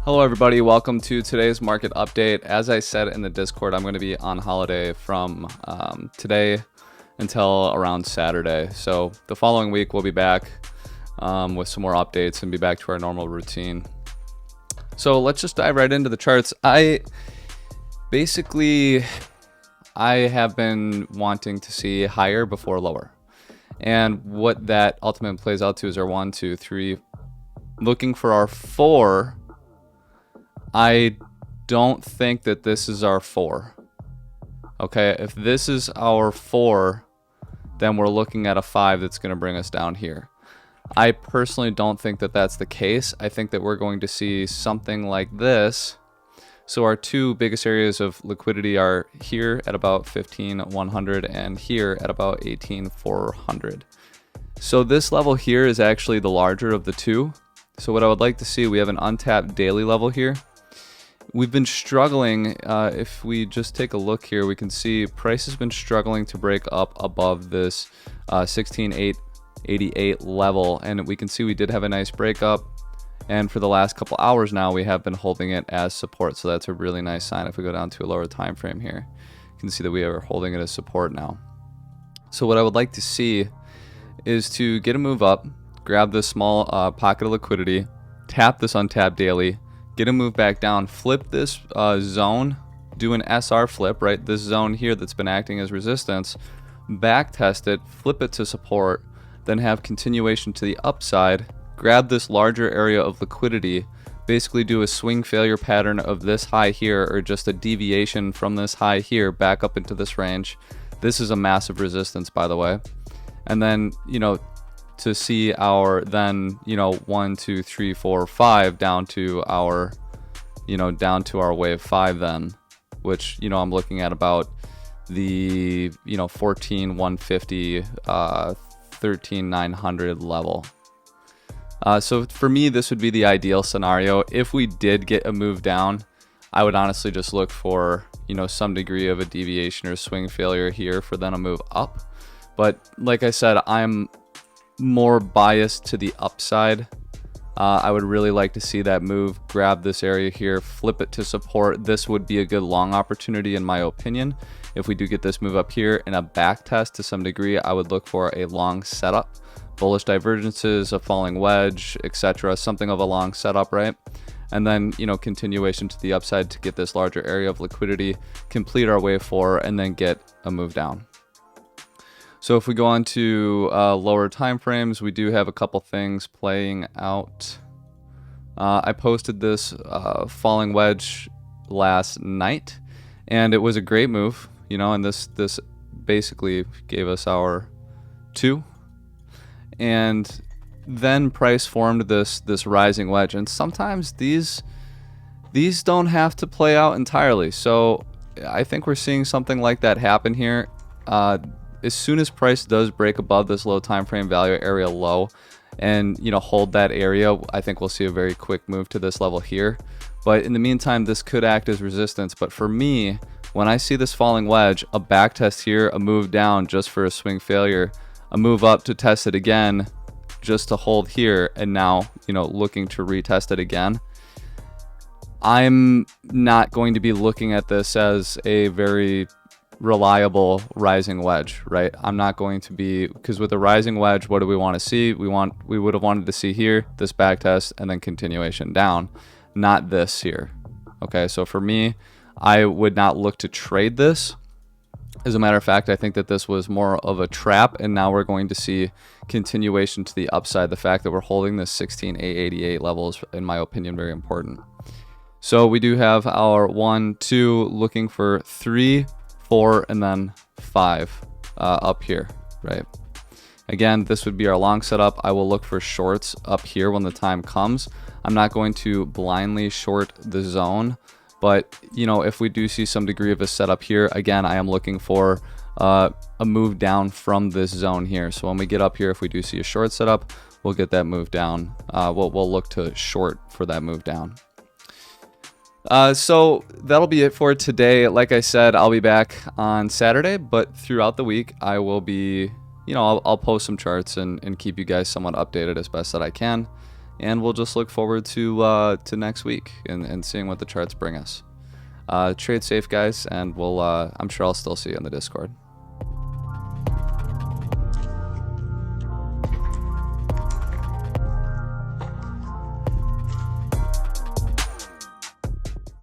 Hello everybody, welcome to today's market update. As I said in the Discord, I'm going to be on holiday from today until around Saturday. So the following week we'll be back with some more updates and be back to our normal routine. So let's just dive right into the charts. I have been wanting to see higher before lower. And what that ultimately plays out to is our 1, 2, 3. Looking for our 4. I don't think that this is our 4. Okay, if this is our 4, then we're looking at a 5 that's going to bring us down here. I personally don't think that that's the case. I think that we're going to see something like this. So our two biggest areas of liquidity are here at about 15,100 and here at about 18,400. So this level here is actually the larger of the two. So what I would like to see, we have an untapped daily level here. We've been struggling, if we just take a look here, we can see price has been struggling to break up above this 16,888 level, and we can see we did have a nice breakup, and for the last couple hours now we have been holding it as support, so that's a really nice sign. If we go down to a lower time frame here, you can see that we are holding it as support now. So what I would like to see is to get a move up, grab this small pocket of liquidity, tap this untapped daily, get a move back down, flip this zone, do an SR flip, right? This zone here that's been acting as resistance, back test it, flip it to support, then have continuation to the upside, grab this larger area of liquidity, basically do a swing failure pattern of this high here, or just a deviation from this high here back up into this range. This is a massive resistance, by the way. And then, to see our then 1, 2, 3, 4, 5 down to our wave 5 then, which I'm looking at about the 14,150 13,900 level. So for me, this would be the ideal scenario. If we did get a move down, I would honestly just look for some degree of a deviation or swing failure here for then a move up. But like I said, I'm more biased to the upside. I would really like to see that move, grab this area here, flip it to support. This would be a good long opportunity in my opinion. If we do get this move up here in a back test to some degree, I would look for a long setup, bullish divergences, a falling wedge, etc. Something of a long setup, right? And then continuation to the upside to get this larger area of liquidity, complete our wave 4, and then get a move down. So if we go on to lower time frames, we do have a couple things playing out. I posted this falling wedge last night, and it was a great move, and this basically gave us our 2. And then price formed this rising wedge, and sometimes these don't have to play out entirely. So I think we're seeing something like that happen here. As soon as price does break above this low time frame value area low and hold that area, I think we'll see a very quick move to this level here. But in the meantime, this could act as resistance. But for me, when I see this falling wedge, a back test here, a move down just for a swing failure, a move up to test it again just to hold here, and now looking to retest it again, I'm not going to be looking at this as a very reliable rising wedge, right? I'm not going to be, because with a rising wedge, what do we want to see? We would have wanted to see here this back test and then continuation down, not this here. Okay, so for me, I would not look to trade this. As a matter of fact, I think that this was more of a trap, and now we're going to see continuation to the upside. The fact that we're holding this 16,888 level is, in my opinion, very important. So we do have our 1, 2, looking for 3, 4, and then 5 up here, right? Again, this would be our long setup. I will look for shorts up here when the time comes. I'm not going to blindly short the zone, but if we do see some degree of a setup here, again, I am looking for a move down from this zone here. So when we get up here, if we do see a short setup, we'll get that move down. We'll look to short for that move down. So that'll be it for today. Like I said, I'll be back on Saturday, but throughout the week, I will be, I'll post some charts and keep you guys somewhat updated as best that I can. and we'll just look forward to next week and seeing what the charts bring us. Trade safe, guys, and I'm sure I'll still see you in the Discord.